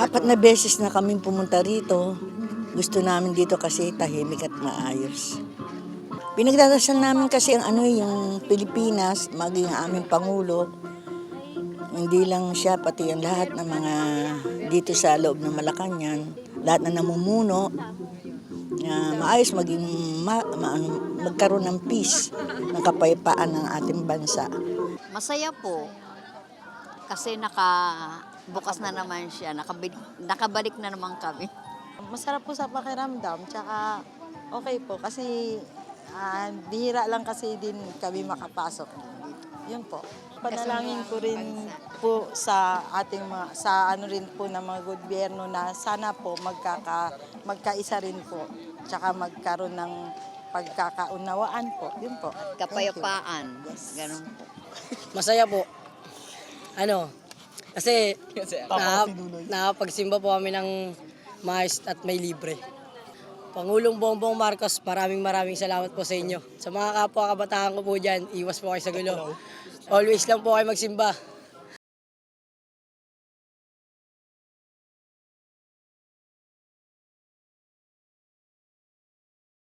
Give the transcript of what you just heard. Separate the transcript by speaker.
Speaker 1: Apat na beses na kaming pumunta rito. Gusto namin dito kasi tahimik at maayos. Pinagdadasal namin kasi yung Pilipinas, maging ang aming Pangulo. Hindi lang siya, pati ang lahat ng mga dito sa loob ng Malacanang, lahat na namumuno, na maayos magkaroon ng peace, ng kapayapaan ng ating bansa.
Speaker 2: Masaya po kasi bukas na naman siya, nakabalik na naman kami.
Speaker 3: Masarap po sa pakiramdam, tsaka okay po kasi bihira lang kasi din kami makapasok. Yun po. Panalangin ko rin po sa ating sa rin po ng mga gobyerno na sana po magkaisa rin po, tsaka magkaroon ng pagkakaunawaan po. Yun po.
Speaker 2: Kapayapaan, ganun po.
Speaker 4: Masaya po. Kasi nakapagsimba po kami ng maayos at may libre. Pangulong Bongbong Marcos, maraming salamat po sa inyo. Sa mga kapwa kabataan ko po dyan, iwas po kayo sa gulo. Always lang po kayo magsimba.